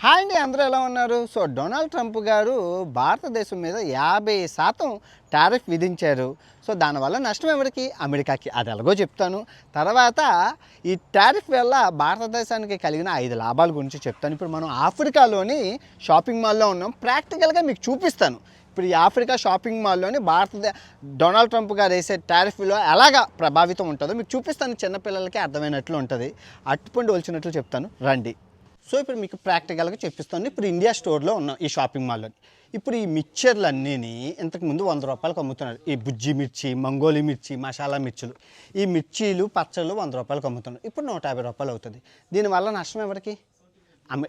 Hi అండి, అందరూ ఎలా ఉన్నారు? సో డొనాల్డ్ ట్రంప్ గారు భారతదేశం మీద 50% టారిఫ్ విధించారు. సో దానివల్ల నష్టం ఎవరికి? అమెరికాకి. అది ఎలాగో చెప్తాను. తర్వాత ఈ టారిఫ్ వల్ల భారతదేశానికి కలిగిన 5 లాభాల గురించి చెప్తాను. ఇప్పుడు మనం ఆఫ్రికాలోని షాపింగ్ మాల్లో ఉన్నాం. ప్రాక్టికల్గా మీకు చూపిస్తాను. ఇప్పుడు ఈ ఆఫ్రికా షాపింగ్ మాల్లోని డొనాల్డ్ ట్రంప్ గారు వేసే టారిఫ్లో ఎలాగా ప్రభావితం ఉంటుందో మీకు చూపిస్తాను. చిన్నపిల్లలకి అర్థమైనట్లు ఉంటుంది. అట్టుపండు ఒలిచినట్లు చెప్తాను, రండి. సో ఇప్పుడు మీకు ప్రాక్టికల్గా చెప్పిస్తాను. ఇప్పుడు ఇండియా స్టోర్లో ఉన్నాం, ఈ షాపింగ్ మాల్లో. ఇప్పుడు ఈ మిక్చర్లు అన్నీని ఇంతకుముందు 100 రూపాయలకు అమ్ముతున్నారు. ఈ బుజ్జి మిర్చి, మంగోలి మిర్చి, మసాలా మిర్చులు, ఈ మిర్చీలు పచ్చళ్ళు 100 రూపాయలకు అమ్ముతున్నారు. ఇప్పుడు 150 రూపాయలు అవుతుంది. దీనివల్ల నష్టం ఎవరికి?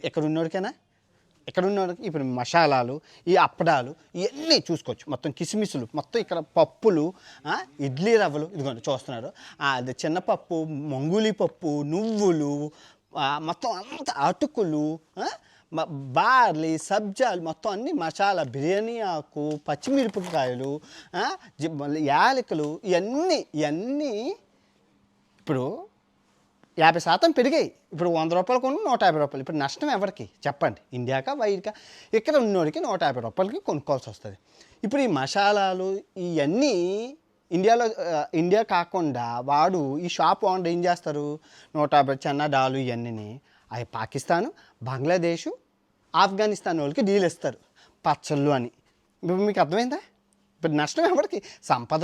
ఎక్కడ ఉన్నోడికైనా, ఇక్కడ ఉన్నోడికి. ఇప్పుడు మసాలాలు, ఈ అప్పడాలు ఇవన్నీ చూసుకోవచ్చు. మొత్తం కిసిమిసులు, మొత్తం ఇక్కడ పప్పులు, ఇడ్లీ రవ్వలు, ఇదిగోండి చూస్తున్నారు. అది చిన్నపప్పు, మంగూలి పప్పు, నువ్వులు, మొత్తం అంత అటుకులు, బార్లీ, సబ్జాలు, మొత్తం అన్ని మసాలా, బిర్యానీ ఆకు, పచ్చిమిరపకాయలు, యాలకులు, ఇవన్నీ ఇప్పుడు 50% పెరిగాయి. ఇప్పుడు 100 రూపాయలు కొను 150 రూపాయలు. ఇప్పుడు నష్టం ఎవరికి చెప్పండి? ఇండియాకా వైడ్కా? ఇక్కడ ఉన్నోడికి 150 రూపాయలకి కొనుక్కోవాల్సి వస్తుంది. ఇప్పుడు ఈ మసాలాలు ఇవన్నీ ఇండియా కాకుండా వాడు ఈ షాప్ ఓనర్ ఏం చేస్తారు? 150 చెన్నా డాలు ఇవన్నీ అవి పాకిస్తాను, బంగ్లాదేశు, ఆఫ్ఘనిస్తాన్ వాళ్ళకి డీల్ ఇస్తారు పచ్చళ్ళు అని. ఇప్పుడు మీకు అర్థమైందా? ఇప్పుడు నష్టం ఎవరికి? సంపద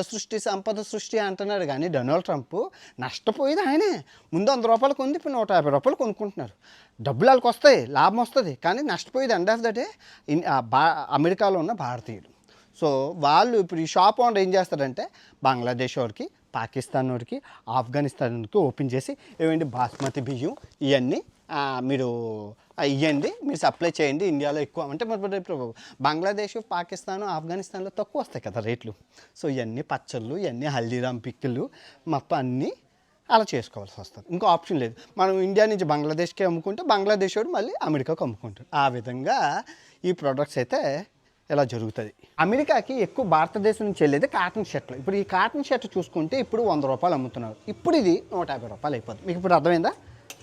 సృష్టి అంటున్నాడు కానీ డొనాల్డ్ ట్రంప్ నష్టపోయేది ఆయనే. ముందు 100 రూపాయలకు ఉంది, ఇప్పుడు 150 రూపాయలు కొనుక్కుంటున్నారు. డబ్బులు వాళ్ళకి వస్తాయి, లాభం వస్తుంది, కానీ నష్టపోయేది ఎండ్ ఆఫ్ ద డే అమెరికాలో ఉన్న భారతీయులు. సో వాళ్ళు ఇప్పుడు ఈ షాప్ ఓనర్ ఏం చేస్తారంటే బంగ్లాదేశ్ వాడికి, పాకిస్తాన్ వాడికి, ఆఫ్ఘనిస్తాన్ వాడికి ఓపెన్ చేసి ఏమండి బాస్మతి బియ్యం ఇవన్నీ మీరు ఇవ్వండి, మీరు సప్లై చేయండి ఇండియాలో ఎక్కువ అంటే. ఇప్పుడు బంగ్లాదేశ్, పాకిస్తాన్, ఆఫ్ఘనిస్తాన్లో తక్కువ వస్తాయి కదా రేట్లు. సో ఇవన్నీ పచ్చళ్ళు, ఇవన్నీ హల్దీరామ్ పిక్కులు, మొత్తం అన్నీ అలా చేసుకోవాల్సి వస్తుంది. ఇంకో ఆప్షన్ లేదు. మనం ఇండియా నుంచి బంగ్లాదేశ్కి అమ్ముకుంటే బంగ్లాదేశ్ వాడు మళ్ళీ అమెరికాకు అమ్ముకుంటాడు. ఆ విధంగా ఈ ప్రోడక్ట్స్ అయితే ఇలా జరుగుతుంది. అమెరికాకి ఎక్కువ భారతదేశం నుంచి వెళ్ళేది కాటన్ షర్ట్లు. ఇప్పుడు ఈ కాటన్ షర్ట్ చూసుకుంటే ఇప్పుడు 100 రూపాయలు అమ్ముతున్నారు. ఇప్పుడు ఇది 150 రూపాయలు అయిపోతుంది. మీకు ఇప్పుడు అర్థమైందా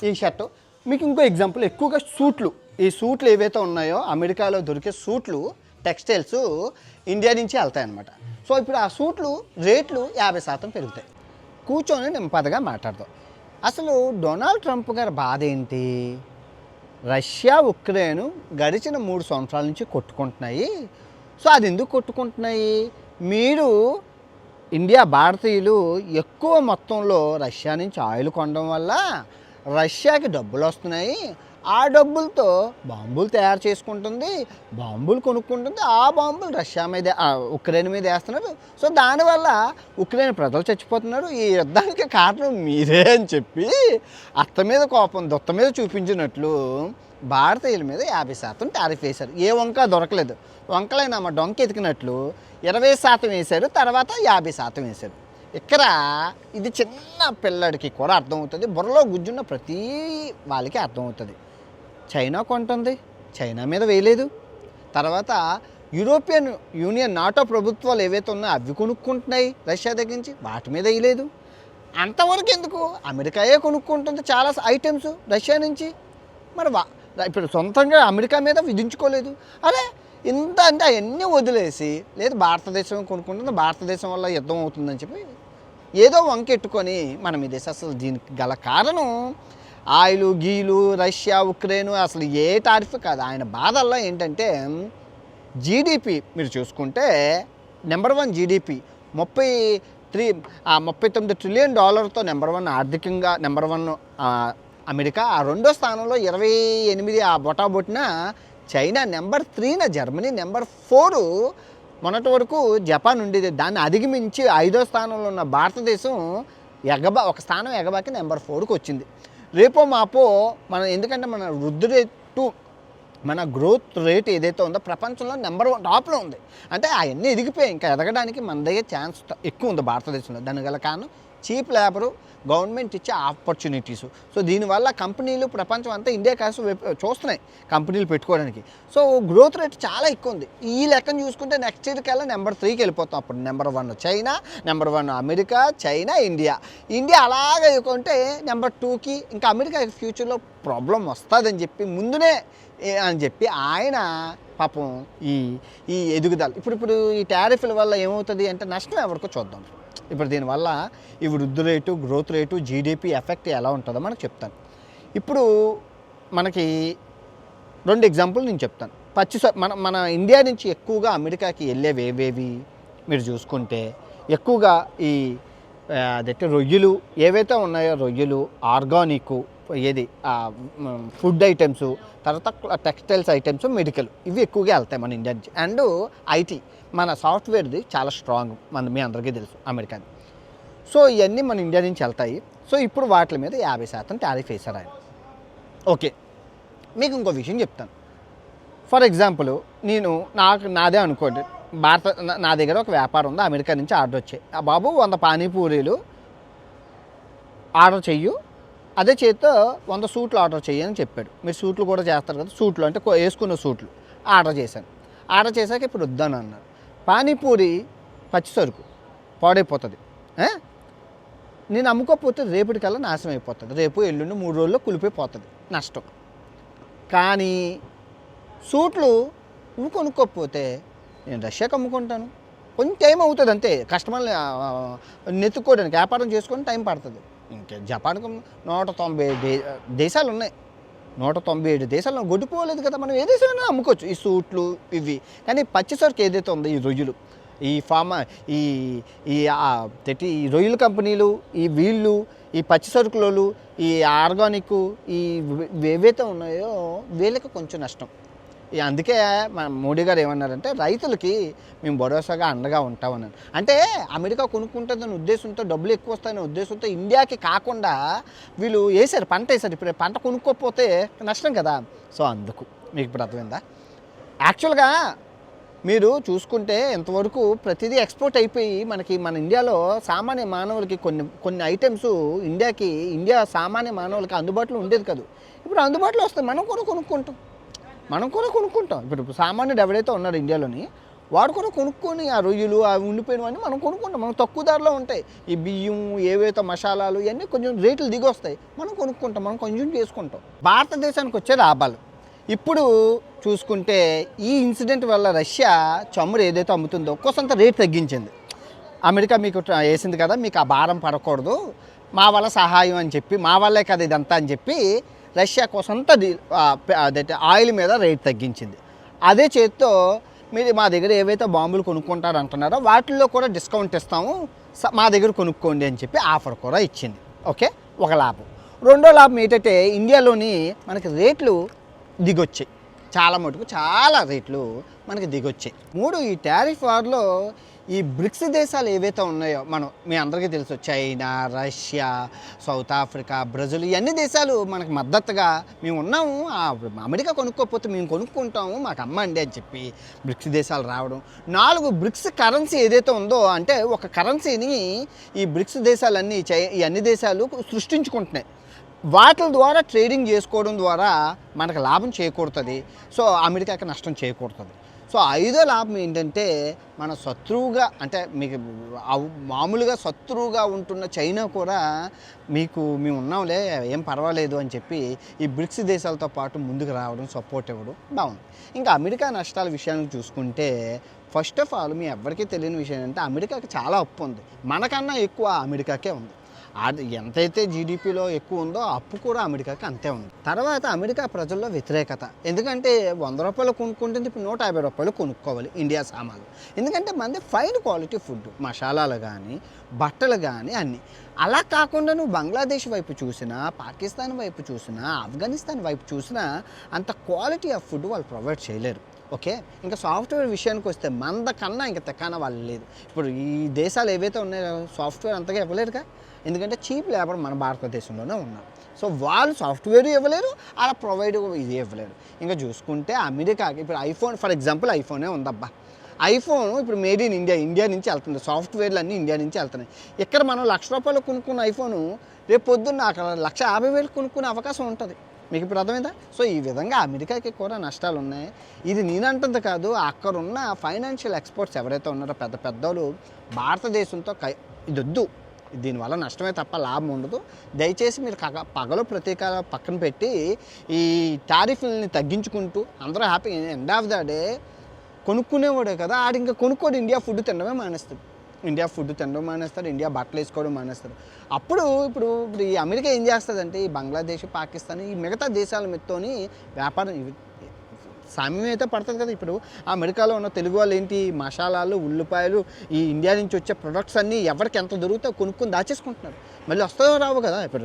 ఈ షర్టు? మీకు ఇంకో ఎగ్జాంపుల్, ఎక్కువగా సూట్లు, ఈ సూట్లు ఏవైతే ఉన్నాయో అమెరికాలో దొరికే సూట్లు, టెక్స్టైల్స్ ఇండియా నుంచి వెళ్తాయి అన్నమాట. సో ఇప్పుడు ఆ సూట్లు రేట్లు 50% పెరుగుతాయి. కూర్చొని నింపదగా మాట్లాడదాం. అసలు డొనాల్డ్ ట్రంప్ గారి బాధ ఏంటి? రష్యా, ఉక్రెయిన్ గడిచిన 3 సంవత్సరాల నుంచి కొట్టుకుంటున్నాయి. సో అది ఎందుకు కొట్టుకుంటున్నాయి? మీరు ఇండియా భారతీయులు ఎక్కువ మొత్తంలో రష్యా నుంచి ఆయిల్ కొనడం వల్ల రష్యాకి డబ్బులు వస్తున్నాయి. ఆ డబ్బులతో బాంబులు తయారు చేసుకుంటుంది, బాంబులు కొనుక్కుంటుంది. ఆ బాంబులు రష్యా మీద, ఉక్రెయిన్ మీద వేస్తున్నారు. సో దానివల్ల ఉక్రెయిన్ ప్రజలు చచ్చిపోతున్నారు. ఈ యుద్ధానికి కారణం మీరే అని చెప్పి అత్త మీద కోపం దొత్త మీద చూపించినట్లు భారతీయుల మీద 50% టారిఫ్ వేశారు. ఏ వంక దొరకలేదు. వంకలైనా మా డొంక ఎతికినట్లు 20% వేశారు, తర్వాత 50% వేశారు. ఇక్కడ ఇది చిన్న పిల్లడికి కూడా అర్థమవుతుంది, బుర్రలో గుజ్జున్న ప్రతి వాళ్ళకి అర్థమవుతుంది. చైనా కొంటుంది, చైనా మీద వేయలేదు. తర్వాత యూరోపియన్ యూనియన్, నాటో ప్రభుత్వాలు ఏవైతే ఉన్నాయో అవి కొనుక్కుంటున్నాయి రష్యా దగ్గర నుంచి, వాటి మీద వేయలేదు. అంతవరకు ఎందుకు? అమెరికాయే కొనుక్కుంటుంది చాలా ఐటమ్స్ రష్యా నుంచి. మరి ఇప్పుడు సొంతంగా అమెరికా మీద విధించుకోలేదు. అరే ఇంత అంటే అవన్నీ వదిలేసి, లేదు భారతదేశం కొనుక్కుంటుంది, భారతదేశం వల్ల యుద్ధం అవుతుందని చెప్పి ఏదో వంకెట్టుకొని మనం ఇది. అసలు దీనికి గల కారణం ఆయిలు గీలు, రష్యా, ఉక్రెయిన్ అసలు ఏ టారిఫ్ కాదు. ఆయన బాధల్లో ఏంటంటే జీడిపి మీరు చూసుకుంటే నెంబర్ 1 జీడిపి 39 ట్రిలియన్ డాలర్తో నెంబర్ 1 ఆర్థికంగా నెంబర్ 1 అమెరికా. ఆ రెండో స్థానంలో 28 ఆ బొటాబొట్టిన చైనా, నెంబర్ 3 జర్మనీ, నెంబర్ 4 మొన్నటి వరకు జపాన్ ఉండేది. దాన్ని అధిగమించి 5వ స్థానంలో ఉన్న భారతదేశం ఒక స్థానం ఎగబాకి నెంబర్ 4కి వచ్చింది. రేపో మాపో ఎందుకంటే మన వృద్ధి రేటు, మన గ్రోత్ రేట్ ఏదైతే ఉందో ప్రపంచంలో నెంబర్ 1 టాప్లో ఉంది. అంటే అవన్నీ ఎదిగిపోయాయి. ఇంకా ఎదగడానికి మన దగ్గర ఛాన్స్ ఎక్కువ ఉంది భారతదేశంలో. దానికి గల కారణం చీప్ లేబరు, గవర్నమెంట్ ఇచ్చే ఆపర్చునిటీస్. సో దీనివల్ల కంపెనీలు ప్రపంచం అంతా ఇండియా కాసు చూస్తున్నాయి కంపెనీలు పెట్టుకోవడానికి. సో గ్రోత్ రేట్ చాలా ఎక్కువ ఉంది. ఈ లెక్కను చూసుకుంటే నెక్స్ట్ ఇయర్ కల్లా నెంబర్ 3కి వెళ్ళిపోతాం. అప్పుడు number 1 China, number 1 America, China, India అలాగే కొంటే నెంబర్ 2కి. ఇంకా అమెరికా ఫ్యూచర్లో ప్రాబ్లం వస్తుందని చెప్పి ముందునే అని చెప్పి ఆయన పాపం ఈ ఈ ఎదుగుదల ఇప్పుడు ఈ టారిఫ్ల వల్ల ఏమవుతుంది అంటే నష్టం ఎవరికో చూద్దాం. ఇప్పుడు దీనివల్ల ఈ వృద్ధి rate, growth rate, GDP effect ఎలా ఉంటుందో మనకు చెప్తాను. ఇప్పుడు మనకి 2 ఎగ్జాంపుల్ నేను చెప్తాను. మన ఇండియా నుంచి ఎక్కువగా అమెరికాకి వెళ్ళేవి ఏవేవి మీరు చూసుకుంటే, ఎక్కువగా ఈ అదైతే రొయ్యలు ఏవైతే ఉన్నాయో, రొయ్యలు, ఆర్గానిక్, ఏది ఫుడ్ ఐటమ్స్, తర్వాత టెక్స్టైల్స్ ఐటమ్స్, మెడికల్, ఇవి ఎక్కువగా వెళ్తాయి మన ఇండియా నుంచి. అండ్ ఐటీ, మన సాఫ్ట్వేర్ది చాలా స్ట్రాంగ్, మీ అందరికీ తెలుసు అమెరికాది. సో ఇవన్నీ మన ఇండియా నుంచి వెళ్తాయి. సో ఇప్పుడు వాటి మీద 50% టారిఫ్ వేశారు ఆయన. ఓకే, మీకు ఇంకో విషయం చెప్తాను. ఫర్ ఎగ్జాంపుల్ నాదే అనుకోండి, నా దగ్గర ఒక వ్యాపారం ఉంది, అమెరికా నుంచి ఆర్డర్ వచ్చాయి. బాబు 100 పానీపూరీలు ఆర్డర్ చెయ్యు, అదే చేతితో 100 సూట్లు ఆర్డర్ చెయ్యని చెప్పాడు. మీరు సూట్లు కూడా చేస్తారు కదా, సూట్లు అంటే వేసుకున్న సూట్లు ఆర్డర్ చేశాను. ఆర్డర్ చేశాక ఇప్పుడు వద్దాను అన్నారు. పానీపూరి పచ్చి సరుకు పాడైపోతుంది, నేను అమ్ముకోకపోతే రేపటికల్లా నాశనం అయిపోతుంది, రేపు ఎల్లుండి 3 రోజుల్లో కులిపోయిపోతుంది, నష్టం. కానీ సూట్లు నువ్వు కొనుక్కోకపోతే నేను రష్యాకి అమ్ముకుంటాను, కొంచెం టైం అవుతుంది అంతే, కస్టమర్ని నెత్తుక్కోవడానికి, వ్యాపారం చేసుకొని టైం పడుతుంది. ఇంకా జపాన్కి 190 దేశాలు ఉన్నాయి, 197 దేశాలు గొడ్డిపోలేదు కదా, మనం ఏ దేశమైనా అమ్ముకోవచ్చు ఈ సూట్లు ఇవి. కానీ పచ్చి సరుకు ఏదైతే ఉందో, ఈ రొయ్యలు, ఈ ఈ రొయ్యల కంపెనీలు, వీళ్ళు ఈ పచ్చి సరుకులు, ఈ ఆర్గానిక్, ఏవైతే ఉన్నాయో వీళ్ళకి కొంచెం నష్టం. అందుకే మోడీ గారు ఏమన్నారంటే, రైతులకి మేము భరోసాగా అండగా ఉంటామన్నారు. అంటే అమెరికా కొనుక్కుంటుందని ఉద్దేశంతో, డబ్బులు ఎక్కువ వస్తాయనే ఉద్దేశంతో ఇండియాకి కాకుండా వీళ్ళు పంట వేశారు. ఇప్పుడు పంట కొనుక్కోకపోతే నష్టం కదా. సో అందుకు మీకు ఇప్పుడు అర్థమైందా. యాక్చువల్గా మీరు చూసుకుంటే ఇంతవరకు ప్రతిదీ ఎక్స్పోర్ట్ అయిపోయి మన ఇండియాలో సామాన్య మానవులకి కొన్ని ఐటమ్స్ ఇండియా సామాన్య మానవులకి అందుబాటులో ఉండేది కాదు. ఇప్పుడు అందుబాటులో వస్తాయి, మనం కూడా కొనుక్కుంటాం. ఇప్పుడు సామాన్యుడు ఎవరైతే ఉన్నాడు ఇండియాలోని, వాడు కూడా కొనుక్కొని ఆ రొయ్యలు, అవి ఉండిపోయినవన్నీ మనం కొనుక్కుంటాం. మనం తక్కువ ధరలో ఉంటాయి. ఈ బియ్యం, ఏవైతే మసాలాలు, ఇవన్నీ కొంచెం రేట్లు దిగి వస్తాయి, మనం కొనుక్కుంటాం, మనం కన్జ్యూమ్ చేసుకుంటాం. భారతదేశానికి వచ్చే లాభాలు ఇప్పుడు చూసుకుంటే, ఈ ఇన్సిడెంట్ వల్ల రష్యా చమురు ఏదైతే అమ్ముతుందో ఒక్కోసంత రేట్ తగ్గించింది. అమెరికా మీకు వేసింది కదా, మీకు ఆ భారం పడకూడదు, మా వల్ల సహాయం అని చెప్పి, మా వల్లే కదా ఇదంతా అని చెప్పి రష్యా కోసంత అదైతే ఆయిల్ మీద రేట్ తగ్గించింది. అదే చేతితో మీరు మా దగ్గర ఏవైతే బాంబులు కొనుక్కుంటారు అంటున్నారో వాటిల్లో కూడా డిస్కౌంట్ ఇస్తాము, మా దగ్గర కొనుక్కోండి అని చెప్పి ఆఫర్ కూడా ఇచ్చింది. ఓకే, ఒక లాభం. రెండో లాభం ఏంటంటే, ఇండియాలోని మనకి రేట్లు దిగొచ్చాయి, చాలా రేట్లు మనకి దిగొచ్చాయి. 3, ఈ టారిఫ్ వార్లో ఈ బ్రిక్స్ దేశాలు ఏవైతే ఉన్నాయో, మీ అందరికీ తెలుసు, China, Russia, south Africa, Brazil, ఇవన్నీ దేశాలు మనకు మద్దతుగా మేము ఉన్నాము, అమెరికా కొనుక్కోకపోతే మేము కొనుక్కుంటాము, మాకు అమ్మండి అని చెప్పి బ్రిక్స్ దేశాలు రావడం. 4, బ్రిక్స్ కరెన్సీ ఏదైతే ఉందో, అంటే ఒక కరెన్సీని ఈ బ్రిక్స్ దేశాలన్నీ ఈ అన్ని దేశాలు సృష్టించుకుంటున్నాయి. వాటి ద్వారా ట్రేడింగ్ చేసుకోవడం ద్వారా మనకు లాభం చేకూరుతుంది. సో అమెరికాకి నష్టం చేకూరుతుంది. సో 5వ లాభం ఏంటంటే, మన శత్రువుగా, అంటే మీకు మామూలుగా శత్రువుగా ఉంటున్న చైనా కూడా మేము ఉన్నాంలే, ఏం పర్వాలేదు అని చెప్పి ఈ బ్రిక్స్ దేశాలతో పాటు ముందుకు రావడం, సపోర్ట్ ఇవ్వడం బాగుంది. ఇంకా అమెరికా నష్టాల విషయానికి చూసుకుంటే, ఫస్ట్ ఆఫ్ ఆల్ మీ ఎవరికీ తెలియని విషయం ఏంటంటే, అమెరికాకి చాలా అప్పు ఉంది, మనకన్నా ఎక్కువ అమెరికాకే ఉంది. అది ఎంతైతే జీడిపిలో ఎక్కువ ఉందో అప్పు కూడా అమెరికాకి అంతే ఉంది. తర్వాత అమెరికా ప్రజల్లో వ్యతిరేకత, ఎందుకంటే 100 రూపాయలు కొనుక్కుంటుంది, ఇప్పుడు 150 రూపాయలు కొనుక్కోవాలి ఇండియా సామాన్లు. ఎందుకంటే మనది ఫైన్ క్వాలిటీ ఫుడ్, మసాలాలు కానీ, బట్టలు కానీ అన్నీ. అలా కాకుండా నువ్వు బంగ్లాదేశ్ వైపు చూసినా, పాకిస్తాన్ వైపు చూసినా, ఆఫ్ఘనిస్తాన్ వైపు చూసినా అంత క్వాలిటీ ఆఫ్ ఫుడ్ వాళ్ళు ప్రొవైడ్ చేయలేరు. ఓకే, ఇంకా సాఫ్ట్వేర్ విషయానికి వస్తే మందకన్నా ఇంకా తెక్కన వాళ్ళు లేదు. ఇప్పుడు ఈ దేశాలు ఏవైతే ఉన్నాయో సాఫ్ట్వేర్ అంతగా ఇవ్వలేరుగా, ఎందుకంటే చీప్ లేబర్ మన భారతదేశంలోనే ఉన్నారు. సో వాళ్ళు సాఫ్ట్వేర్ ఇవ్వలేరు, అలా ప్రొవైడ్ ఇది ఇవ్వలేరు. ఇంకా చూసుకుంటే అమెరికాకి ఇప్పుడు ఐఫోన్, ఫర్ ఎగ్జాంపుల్ ఐఫోనే ఉందబ్బా, ఐఫోన్ ఇప్పుడు మేడ్ ఇన్ ఇండియా నుంచి వెళ్తుంది, సాఫ్ట్వేర్లు అన్నీ ఇండియా నుంచి వెళ్తున్నాయి. ఇక్కడ మనం 1,00,000 రూపాయలు కొనుక్కున్న ఐఫోను రేపు పొద్దున్న అక్కడ 1,50,000 కొనుక్కునే అవకాశం ఉంటుంది. మీకు ఇప్పుడు అర్థమైందా. సో ఈ విధంగా అమెరికాకి కూడా నష్టాలు ఉన్నాయి. ఇది నేనంటుంది కాదు, అక్కడున్న ఫైనాన్షియల్ ఎక్స్పర్ట్స్ ఎవరైతే ఉన్నారో పెద్దోళ్ళు భారతదేశంతో ఇది వద్దు, దీనివల్ల నష్టమే తప్ప లాభం ఉండదు. దయచేసి మీరు పగలు ప్రతీకార పక్కన పెట్టి ఈ టారిఫ్లని తగ్గించుకుంటూ అందరూ happy end of the day కొనుక్కునేవాడే కదా ఆడు ఇంకా కొనుక్కోడు. ఇండియా ఫుడ్ తినడమే మానేస్తాడు. ఇండియా బట్టలు వేసుకోవడం మానేస్తారు. ఇప్పుడు ఈ అమెరికా ఏం చేస్తుందంటే ఈ బంగ్లాదేశ్, పాకిస్తాన్ ఈ మిగతా దేశాల మీదతోని వ్యాపారం సామ్యం అయితే పడుతుంది కదా. ఇప్పుడు అమెరికాలో ఉన్న తెలుగు వాళ్ళు ఏంటి మసాలాలు, ఉల్లిపాయలు, ఈ ఇండియా నుంచి వచ్చే ప్రొడక్ట్స్ అన్నీ ఎవరికి ఎంత దొరుకుతాయో కొనుక్కొని దాచేసుకుంటున్నారు. మళ్ళీ వస్తాయో రావు కదా. ఇప్పుడు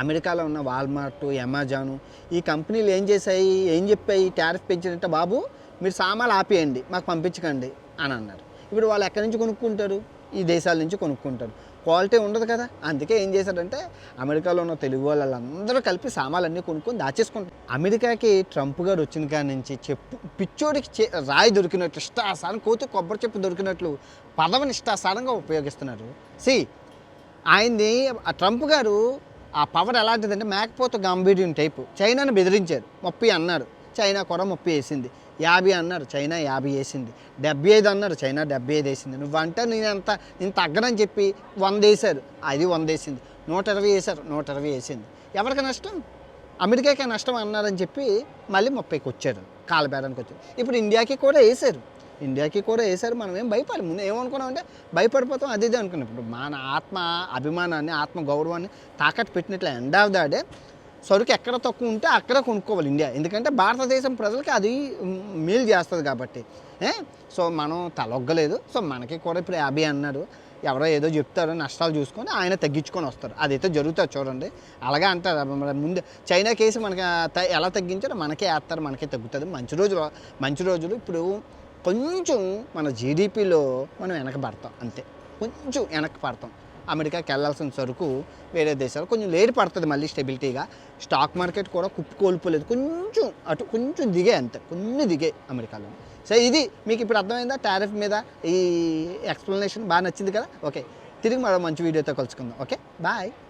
అమెరికాలో ఉన్న వాల్మార్ట్, అమెజాను ఈ కంపెనీలు ఏం చెప్పాయి టారిఫ్ పెంచినట్టే, బాబు మీరు సామాన్లు ఆపేయండి మాకు పంపించకండి అని అన్నారు. ఇప్పుడు వాళ్ళు ఎక్కడి నుంచి కొనుక్కుంటారు? ఈ దేశాల నుంచి కొనుక్కుంటారు. క్వాలిటీ ఉండదు కదా. అందుకే ఏం చేశారంటే అమెరికాలో ఉన్న తెలుగు వాళ్ళందరూ కలిపి సామాన్లన్నీ కొనుక్కొని దాచేసుకుంటారు. అమెరికాకి ట్రంప్ గారు వచ్చిన కాడి నుంచి పిచ్చోడికి రాయి దొరికినట్లు ఇష్టాసారం, కోతి కొబ్బరి చెప్పు దొరికినట్లు పదవిని ఇష్టాసారంగా ఉపయోగిస్తున్నారు. ఆయన్ని ట్రంప్ గారు ఆ పవర్ ఎలాంటిదంటే మేకపోతే గాంభీర్యం టైపు. చైనాను బెదిరించారు, 30 అన్నారు, చైనా కూడా 30 వేసింది. 50 అన్నారు, చైనా 50 వేసింది. 75 అన్నారు, చైనా 75 వేసింది. నువ్వంటే నేను తగ్గనని చెప్పి 100 వేశారు, అది 100 వేసింది. 120 వేశారు, 120 వేసింది. ఎవరికి నష్టం? అమెరికాకే నష్టం అన్నారని చెప్పి మళ్ళీ 30కి వచ్చారు, కాలబేరానికి వచ్చారు. ఇప్పుడు ఇండియాకి కూడా వేశారు. మనం ఏం భయపడాలి. ముందు ఏమనుకున్నామంటే భయపడిపోతాం, అది అనుకున్నాం. ఇప్పుడు మన ఆత్మ అభిమానాన్ని, ఆత్మ గౌరవాన్ని తాకట్టు పెట్టినట్లు ఎండ్ ఆఫ్ ద డే సరుకు ఎక్కడ తక్కువ ఉంటే అక్కడ కొనుక్కోవాలి ఇండియా. ఎందుకంటే భారతదేశం ప్రజలకి అది మేలు చేస్తుంది కాబట్టి. సో మనం తలొగ్గలేదు. సో మనకి కూడా ఇప్పుడు 50 అన్నారు, ఎవరో ఏదో చెప్తారో నష్టాలు చూసుకొని ఆయన తగ్గించుకొని వస్తారు. అదైతే జరుగుతుంది చూడండి. అలాగే అంటారు ముందు చైనా కేసు మనకి ఎలా తగ్గించారో మనకే వేస్తారు, మనకే తగ్గుతుంది. మంచి రోజులు ఇప్పుడు కొంచెం మన జీడిపిలో మనం వెనకబడతాం, అంతే. కొంచెం వెనక్కి పడతాం. అమెరికాకి వెళ్ళాల్సిన సరుకు వేరే దేశాలు కొంచెం లేట్ పడుతుంది మళ్ళీ స్టెబిలిటీగా. స్టాక్ మార్కెట్ కూడా కోల్పోలేదు, కొంచెం దిగే, అంతే, కొన్ని దిగే అమెరికాలో. సో ఇది మీకు ఇప్పుడు అర్థమైందా టారిఫ్ మీద ఈ ఎక్స్ప్లెనేషన్? బాగా నచ్చింది కదా. ఓకే, తిరిగి మరో మంచి వీడియోతో కలుసుకుందాం. Okay, bye.